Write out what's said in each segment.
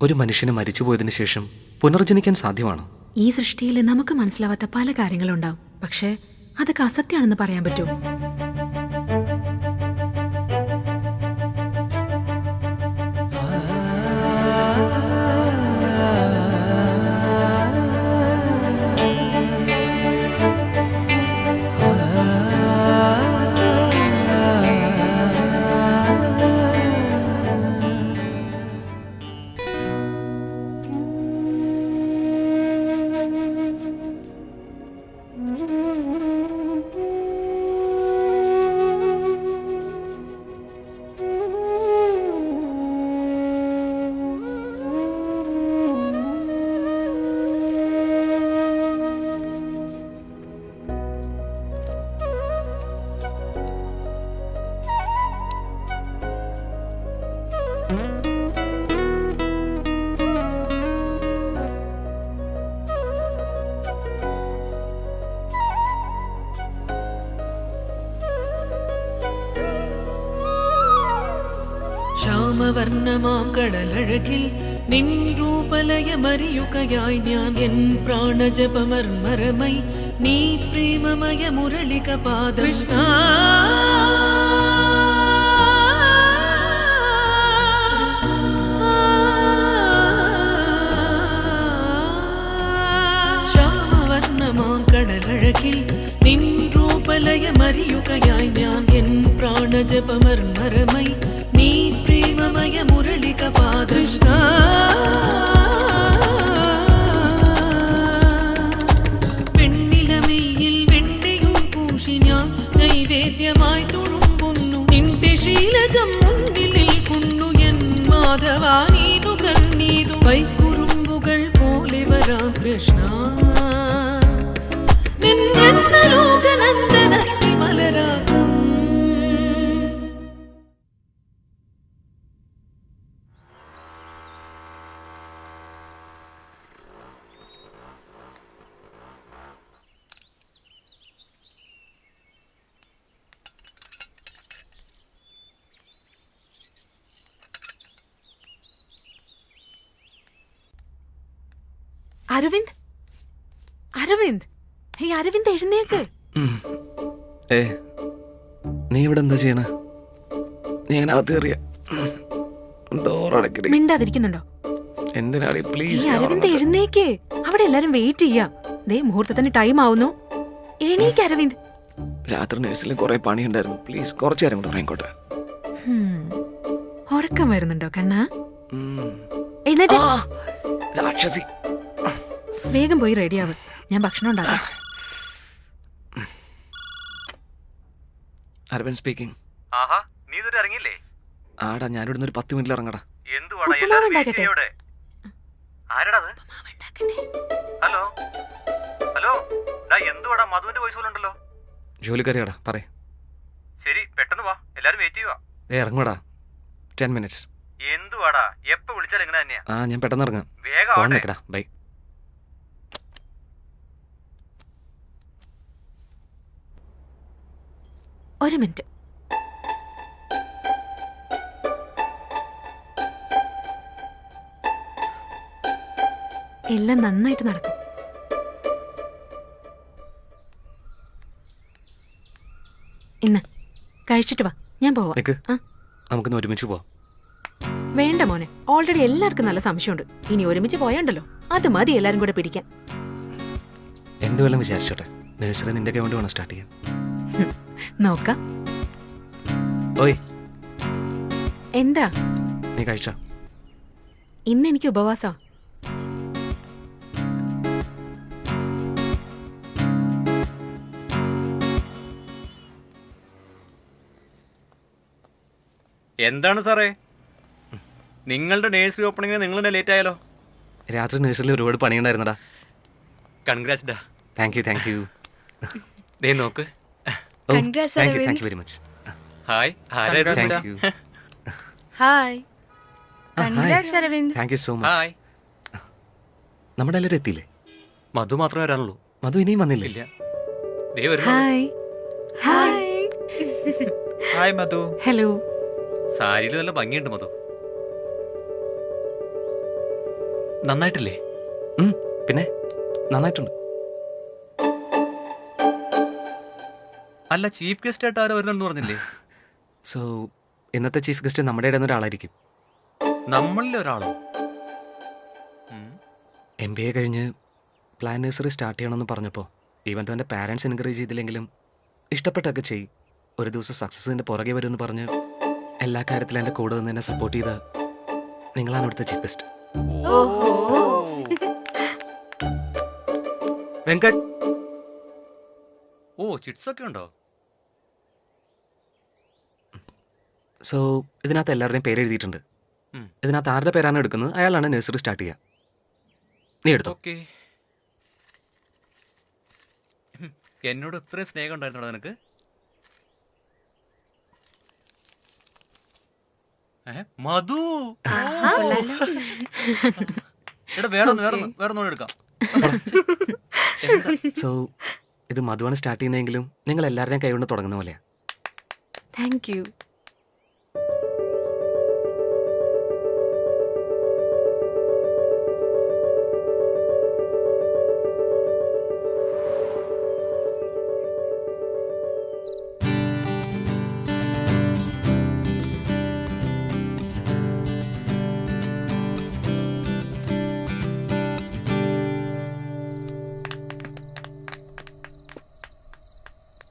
ഒരു മനുഷ്യന് മരിച്ചുപോയതിനു ശേഷം പുനർജനിക്കാൻ സാധ്യമാണോ? ഈ സൃഷ്ടിയിൽ നമുക്ക് മനസ്സിലാവാത്ത പല കാര്യങ്ങളുണ്ടാവും. പക്ഷേ അതൊക്കെ അസത്യമാണെന്ന് പറയാൻ പറ്റുമോ? ശ്യാമവർണ്ണമാം കടലഴകിൽ നിൻ രൂപലയമറിയുകയായി ഞാൻ എൻ പ്രാണജപമർമരമൈ നീ പ്രേമമയ മുരളിക പാദൃഷ്ണ ശ്യാമവർണ്ണമാം കടലഴകിൽ നിൻ രൂപലയമറിയുകയായി ഞാൻ എൻ പ്രാണജപമർമരമൈ നീ പ്രേമമയ മുരളിക പാദൃഷ്ണ പെണ്ണിലമയിൽ വെണ്ണയും പൂശി ഞാൻ നൈവേദ്യമായി തുളുമ്പുന്നു നിന്റെ ശീലകം മുന്നിൽ നിൽക്കുന്നു എൻ മാധവാ നീതു കണ്ണീതു വൈക്കുറുമ്പുകൾ പോലെ വരാം കൃഷ്ണ ലോകനന്ദനത്തിൽ മലരാകും. അരവിന്ദ്, അരവിന്ദ്, ഹേയ് അരവിന്ദ്, എഴുന്നേക്ക്. നീ ഇവിടെ എന്താ ചെയ്യണ? നീ അതിനകത്ത് കയറിയ ഡോർ അടക്കടി. മിണ്ടാതിരിക്കുന്നുണ്ടോ? എന്തിനാടി പ്ലീസ്? അരവിന്ദ് എഴുന്നേക്ക്, അവിടെ എല്ലാരും വെയിറ്റ് ചെയ്യാം. ദേ മുഹൂർത്തത്തിന് ടൈം ആവുന്നു. എണീക്ക് അരവിന്ദ്. രാത്രി നഴ്സിലും കുറെ പണിയുണ്ടായിരുന്നു. പ്ലീസ് കുറച്ചു നേരം കൂടെ ഉറങ്ങിക്കോട്ടെ. ഉറക്കം വരുന്നുണ്ടോ കണ്ണാ? എഴുന്നേറ്റ്. രാക്ഷസി, വേഗം പോയി റെഡിയാവ്, ഞാൻ ഭക്ഷണം ഉണ്ടാക്കാം. അരവിന്ദ് സ്പീക്കിംഗ്. ആഹാ, നീ ഇതുവരെ ഇറങ്ങിയില്ലേ? ആടാ, ഞാനിവിടുന്ന് ഒരു 10 മിനിറ്റിൽ ഇറങ്ങടാ. എന്തുവാടാ ഉപ്പുമാവ് ഉണ്ടാക്കട്ടെ? ആരടാ അത്? ഹലോ ഹലോ, എന്തുവാടാ മധുവിന്റെ വോയിസ് പോലെ ഉണ്ടല്ലോ. ജോലിക്കാരിയാടാ, പറയ്. ശരി, പെട്ടെന്ന് വാ, എല്ലാരും വെയിറ്റ് ചെയ്യുവാ. ഇറങ്ങൂടാ, 10 മിനിറ്റ്സ്. എന്തുവാടാ എപ്പോ വിളിച്ചാൽ എങ്ങനെ തന്നെയാ? ഞാൻ പെട്ടെന്ന് ഇറങ്ങാം. വേഗം ഫോൺ ആവട്ടെ. വെക്കടാ, ബൈ. ഒരു മിനിറ്റ്. എല്ലാം നന്നായിട്ട് നടക്കും. ഇന്ന് കഴിച്ചിട്ട് വാ, ഞാൻ പോവാം. നമുക്കിന്ന് ഒരുമിച്ച് പോവാം. വേണ്ട മോനെ, ഓൾറെഡി എല്ലാവർക്കും നല്ല സംശയമുണ്ട്. ഇനി ഒരുമിച്ച് പോയാണ്ടല്ലോ, അത് മതി എല്ലാരും കൂടെ പിടിക്കാൻ. എന്ത് വല്ലതും വിചാരിച്ചോട്ടെ, നഴ്സറി നിന്റെ കൈ കൊണ്ട് വേണം സ്റ്റാർട്ട് ചെയ്യാൻ. നോക്കാം. ഓയ്, എന്താ? നീ കഴിച്ചോ? ഇന്ന് എനിക്ക് ഉപവാസാ. എന്താണ് സാറേ, നിങ്ങളുടെ നേഴ്സറി ഓപ്പണിങ്ങിന് നിങ്ങൾ തന്നെ ലേറ്റ് ആയാലോ? രാത്രി നഴ്സറിയിൽ ഒരുപാട് പണിയുണ്ടായിരുന്നടാ. കൺഗ്രാറ്റ്സ് ഡാ. Thank you. ദേ നോക്ക്. Thank you very much. Hi, thank you. Hi, congrats Aravind. Thank you so much. Hi. നമ്മുടെ എല്ലാവരും എത്തിയില്ലേ? മധു മാത്രമേ വരാനുള്ളൂ. മധു ഇനിയും വന്നില്ലേ? ഇല്ല, ദേ വരുന്നു. ഹായ്. ഹായ്. ഹായ് മധു. ഹലോ. സാരിയിൽ നല്ല ഭംഗിയുണ്ട് മധു. നന്നായിട്ടില്ലേ? പിന്നെ നന്നായിട്ടുണ്ട്. അല്ല, ചീഫ് ഗസ്റ്റ് ആയിട്ട് ആരോ വരുന്നെന്ന് പറഞ്ഞില്ലേ? സോ ഇന്നത്തെ ചീഫ് ഗസ്റ്റ് നമ്മുടെ ഇടയിൽ നിന്ന് ഒരാളായിരിക്കും. നമ്മളിൽ ഒരാളോ? MBA കഴിഞ്ഞ് പ്ലാൻ നഴ്സറി സ്റ്റാർട്ട് ചെയ്യണമെന്ന് പറഞ്ഞപ്പോൾ ഈവൻ എൻ്റെ പാരൻസ് എൻകറേജ് ചെയ്തില്ലെങ്കിലും ഇഷ്ടപ്പെട്ടൊക്കെ ചെയ്യും, ഒരു ദിവസം സക്സസിൻ്റെ പുറകെ വരുമെന്ന് പറഞ്ഞ് എല്ലാ കാര്യത്തിലും എൻ്റെ കൂടെ നിന്ന് എന്നെ സപ്പോർട്ട് ചെയ്ത നിങ്ങളാണ് ഇവിടുത്തെ ചീഫ് ഗസ്റ്റ്. വെങ്കട്ട്. ഓ, ചിറ്റ്സ് ഒക്കെ ഉണ്ടോ? സോ ഇതിനകത്ത് എല്ലാവരുടെയും പേര് എഴുതിയിട്ടുണ്ട്. ഉം. ഇതിനകത്ത് ആരുടെ പേരാണ് എടുക്കുന്നത് അയാളാണ് നഴ്സറി സ്റ്റാർട്ട് ചെയ്യുക. നീ എടുത്തോ. ഓക്കെ. എന്നോട് ഇത്രയും സ്നേഹം ഉണ്ടായിരുന്നോ നിനക്ക്? മധു. എടാ വേറൊന്നും എടുക്കാം. സോ ഇത് മധുവാണ് സ്റ്റാർട്ട് ചെയ്യുന്നതെങ്കിലും നിങ്ങൾ എല്ലാവരുടെയും കൈ കൊണ്ട് തുടങ്ങുന്ന പോലെയാ. Thank you.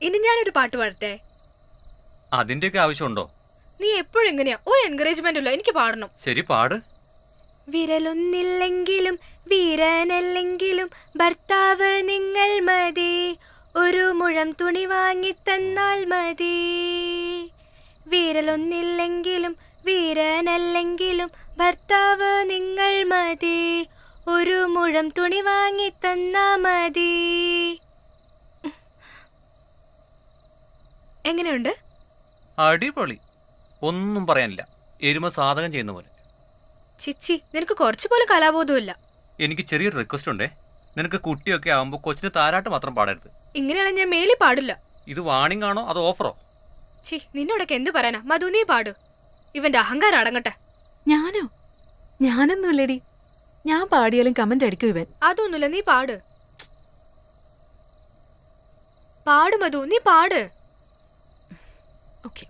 ഇനി ഞാനൊരു പാട്ട് പാടട്ടെ? അതിന്റെയൊക്കെ ആവശ്യമുണ്ടോ? നീ എപ്പോഴും എങ്ങനെയാ, ഒരു എൻകറേജ്മെന്റ് ഇല്ല, എനിക്ക് പാടണം. ശരി, പാട്. വിരലൊന്നില്ലെങ്കിലും വീരനല്ലെങ്കിലും ഭർത്താവ് നിങ്ങൾ മതി, ഒരു മുഴം തുണി വാങ്ങി തന്നാൽ മതി. വിരലൊന്നില്ലെങ്കിലും വീരനല്ലെങ്കിലും ഭർത്താവ് നിങ്ങൾ മതി, ഒരു മുഴം തുണി വാങ്ങി തന്നാ മതി. എങ്ങനെയുണ്ട്? അടിപൊളി, ഒന്നും പറയാനില്ല. എരുമ സാധകം ചെയ്യുന്ന പോലെ. ചിച്ചി, നിനക്ക് കുറച്ചു പോലും കലാബോധമില്ല. എനിക്ക് ചെറിയൊരു റിക്വസ്റ്റ് ഉണ്ടേ. നിനക്ക് കുട്ടിയൊക്കെ ആവുമ്പോൾ കൊച്ചിന് താരാട്ട് മാത്രം പാടരുത്. ഇങ്ങനെയാണ് ഞാൻ മേലി പാടില്ല. ഇത് വാണിംഗ് ആണോ അതോ ഓഫറോ? ചി, നിന്നോടൊക്കെ എന്ത് പറയാനാ? മധു, നീ പാട്. ഇവന്റെ അഹങ്കാരം അടങ്ങട്ടെ. ഞാനോ? ഞാനൊന്നുമില്ലടി. ഞാൻ പാടിയാലും കമന്റ് അടിക്കും ഇവൻ. അതൊന്നുമില്ല, നീ പാട്. പാട് മധു, നീ പാട്. ഓക്കെ.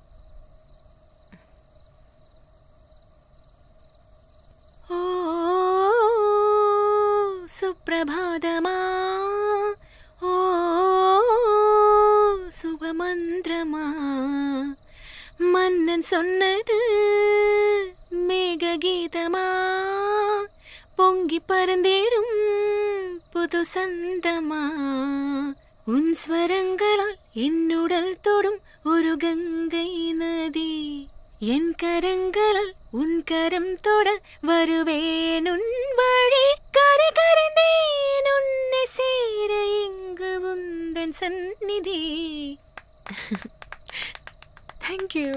ഓ സുപ്രഭാതമാ, ഓ சுபமந்திரமா, மன்னன் சொன்னது மேககீதமா, பொங்கி பறந்திடும் புது சந்தமா, உன் ஸ்வரங்களால் என்னுடல் தொடும் ஒரு கங்கை நதி, என் கரங்களால் உன் கரம் தொட வருவேன் உன் வழி, கரை கரைந்தேன் உன்னை சேர இங்கு உந்தன் സന്നിധി. Thank you.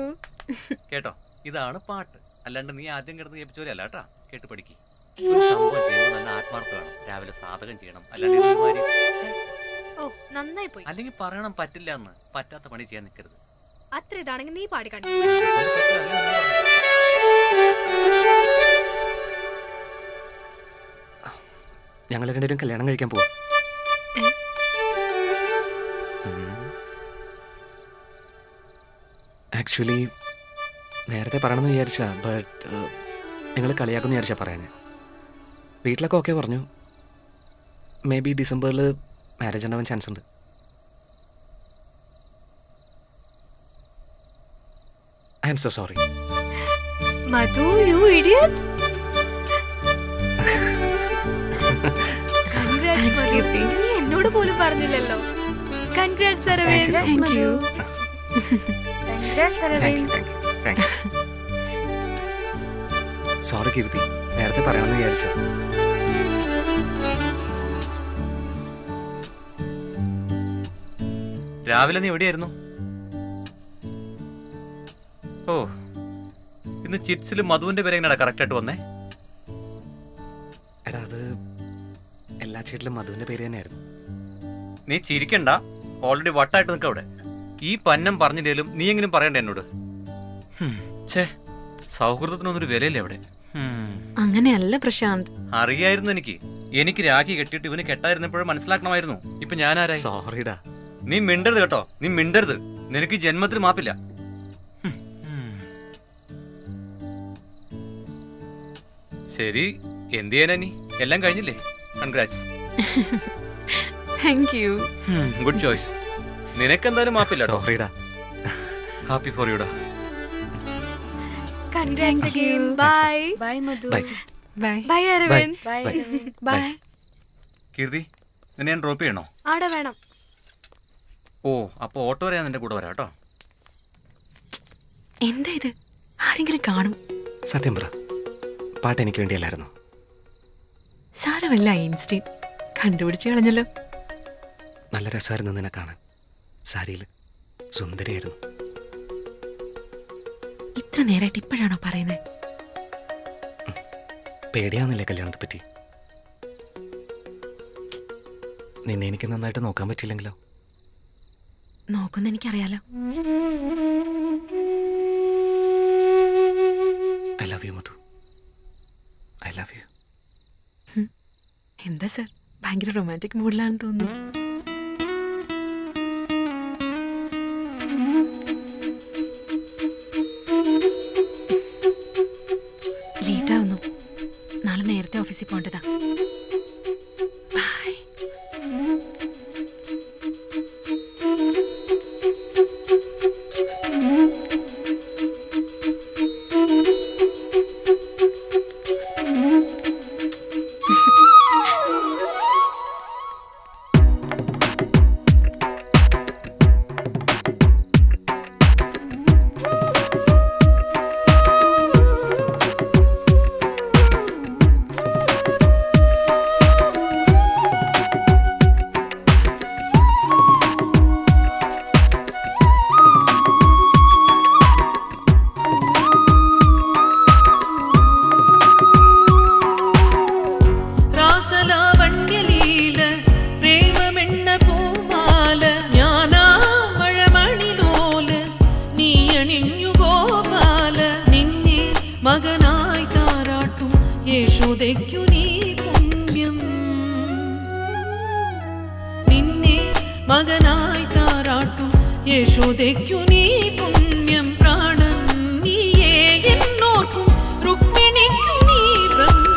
കേട്ടോ, ഇതാണ് പാട്ട്. അല്ലാണ്ട് നീ ആദ്യം കിടന്ന് കേൾപ്പിച്ചോരല്ല കേട്ടാ. കേട്ട് പഠിക്ക്. ഒരു സംഭവം ചെയ്യുമ്പോൾ നല്ല ആത്മാർത്ഥ വേണം. രാവിലെ സാധകം ചെയ്യണം. അല്ലാണ്ട് ഇതുമാതിരി ഓ, നന്നായി പോയി. അല്ലെങ്കിൽ പറയണം പറ്റില്ല എന്ന്. പറ്റാത്ത പണി ചെയ്യാൻ നിൽക്കരുത്. അത്ര ഇതാണെങ്കിൽ നീ പാടി കണ്ടു. ഞങ്ങൾ രണ്ടുപേരും കല്യാണം കഴിക്കാൻ പോവാം. ആക്ച്വലി നേരത്തെ പറയണമെന്ന് വിചാരിച്ചാ, ബട്ട് നിങ്ങൾ കളിയാക്കുമെന്ന് വിചാരിച്ചാ പറയാൻ. വീട്ടിലൊക്കെ ഓക്കെ പറഞ്ഞു. മേ ബി ഡിസംബറിൽ മാരേജ് ഉണ്ടാവാൻ ചാൻസ് ഉണ്ട്. I'm so sorry. Madhu, you idiot. നീ എന്നോട് പോലും പറഞ്ഞില്ലല്ലോ. Congrats Aravind. Thank you. Sorry Keerthi, നേരത്തെ പറയണമെന്ന് വിചാരിച്ച. രാവിലെ നീ എവിടെയായിരുന്നു? ഓ, ഇന്ന് ചിറ്റ്സിൽ മധുവിന്റെ പേര് എങ്ങനെയാ കറക്റ്റ് ആയിട്ട് വന്നേ? എടാ, അത് എല്ലാ ചീട്ടിലും മധുവിന്റെ പേര് തന്നെയായിരുന്നു. നീ ചിരിക്കണ്ട. ഓൾറെഡി വട്ടായിട്ട് നിൽക്ക അവിടെ. ഈ പന്നം പറഞ്ഞില്ലേലും നീ എങ്കിലും പറയണ്ട എന്നോട്. ഛേ, സൗഹൃദത്തിനൊന്നൊരു വിലയില്ലേ അവിടെ. അങ്ങനെയല്ല പ്രശാന്ത്. അറിയായിരുന്നു എനിക്ക് രാഖി കെട്ടിയിട്ട് ഇവന് കെട്ടായിരുന്നപ്പോഴും മനസ്സിലാക്കണമായിരുന്നു. ഇപ്പൊ ഞാനാരായി? സോറിടാ. നീ മിണ്ടരുത് കേട്ടോ, നീ മിണ്ടരുത്. നിനക്ക് ഈ ജന്മത്തിൽ മാപ്പില്ല. ശരി, എന്ത് ചെയ്യാനാ നീ? എല്ലാം കഴിഞ്ഞില്ലേ? Congrats. Thank you. Good choice. നിനക്കെന്തായാലും മാപ്പില്ല. സോറിടാ. ഹാപ്പി ഫോർ യുടാ. Congrats again. Bye. Bye Madhu. Bye bye Bye, Aravind. Bye. Bye. Keerthi, നിന്നെ ഞാൻ ഡ്രോപ്പ് ചെയ്യണോ? ആടെ വേണം. ഓ, അപ്പൊ ഓട്ടോ വരെ ഞാൻ നിന്റെ കൂടെ വരാം കേട്ടോ. എന്താ ഇത്? ആരെങ്കിലും കാണും. സത്യം പറ, പാട്ട് എനിക്ക് വേണ്ടിയല്ലായിരുന്നു. സാരമല്ല, ഐൻസ്റ്റീൻ കണ്ടുപിടിച്ച് കളഞ്ഞല്ലോ. നല്ല രസമായിരുന്നു നിന്നെ കാണാൻ. സാരിയിൽ സുന്ദരിയായിരുന്നു. ഇത്ര നേരമായിട്ട് ഇപ്പോഴാണോ പറയുന്നത്? പേടിയാവുന്നില്ലേ കല്യാണത്തെ പറ്റി? നിന്നെ എനിക്ക് നന്നായിട്ട് നോക്കാൻ പറ്റിയില്ലെങ്കിലോ? നോക്കുന്ന എനിക്കറിയാലോ. I love you Madhu. I love you. എന്താ സർ, ഭയങ്കര റൊമാൻറ്റിക് മൂഡിലാണെന്ന് തോന്നുന്നു. ലേറ്റ് ആവുന്നു. നാളെ നേരത്തെ ഓഫീസിൽ പോകേണ്ടതാ. ബൈ. രാസലാവണ്യലീല പ്രേമമെണ്ണ പൂമാല ഞാനാ മഴമണിലോല നീ അണിഞ്ഞു ഗോപാല നിന്നെ മകനായി താരാട്ടും യേശോദയ്ക്കു നീ പുണ്യം നിന്നെ മകനായി താരാട്ടും യേശോദയ്ക്കു നീ പുണ്യം പ്രാണൻ നീയേ എന്നോർക്കും രുക്മിണിക്കു നീ ബ്രഹ്മം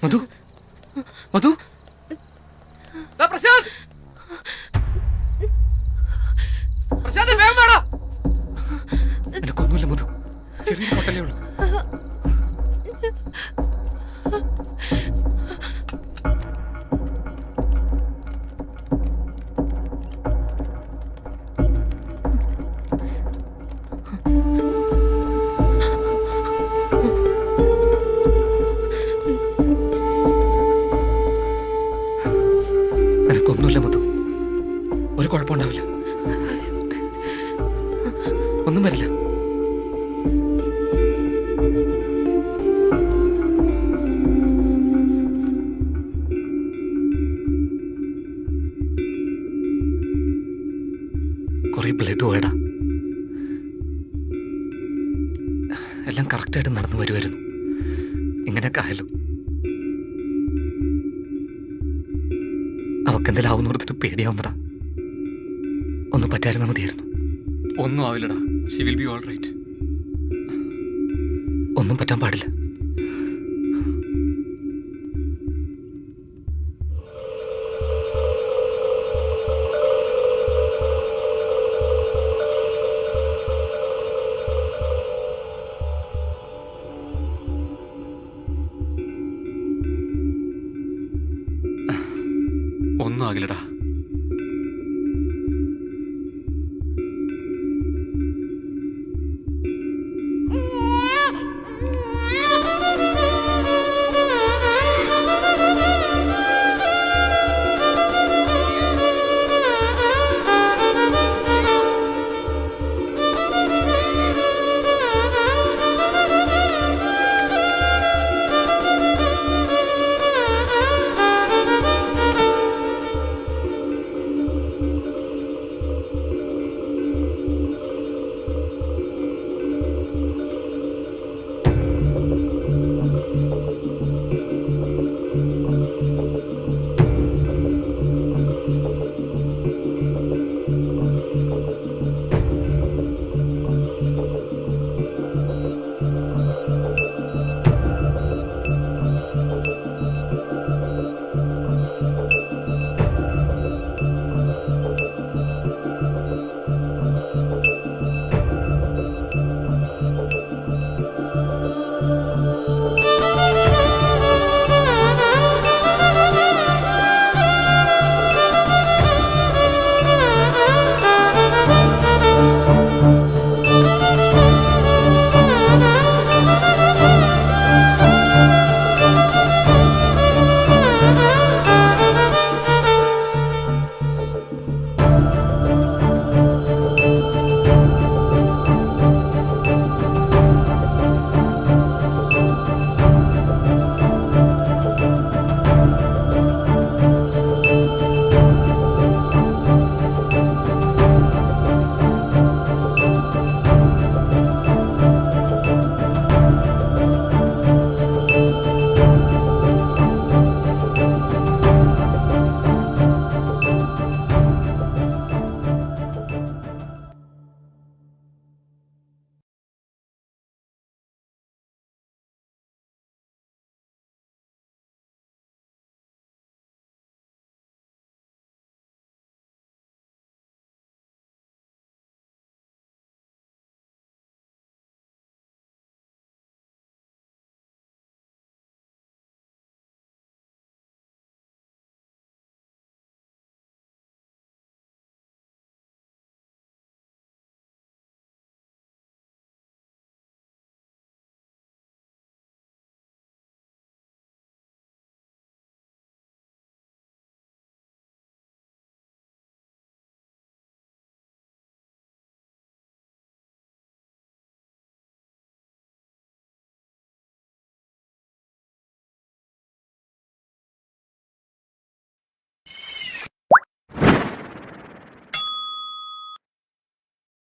മധു, മധു, ദാ പ്രശാന്ത്! പ്രശാന്ത്, വേഗം വാടാ. നിനക്കൊന്നുമില്ല മധു. ചെറിയൊരു പൊട്ടലേ ഉള്ളൂ. നിനക്കൊന്നുമില്ല മധു. ഒരു കുഴപ്പമുണ്ടാവില്ല. ഒന്നും വരില്ല. കുറെ ബ്ലഡ് പോയടാ. എല്ലാം കറക്റ്റായിട്ട് നടന്നു വരുമായിരുന്നു. ഇങ്ങനെയൊക്കെ ആയല്ലോ. അവക്കെന്തെങ്കിലും ആവുന്ന കൊടുത്തിട്ട് പേടിയാവുന്നടാ. ഒന്നും പറ്റായിരുന്ന മതിയായിരുന്നു. ഒന്നും ആവില്ലടാ. She will be all right. ഒന്നും പറ്റാൻ പാടില്ല.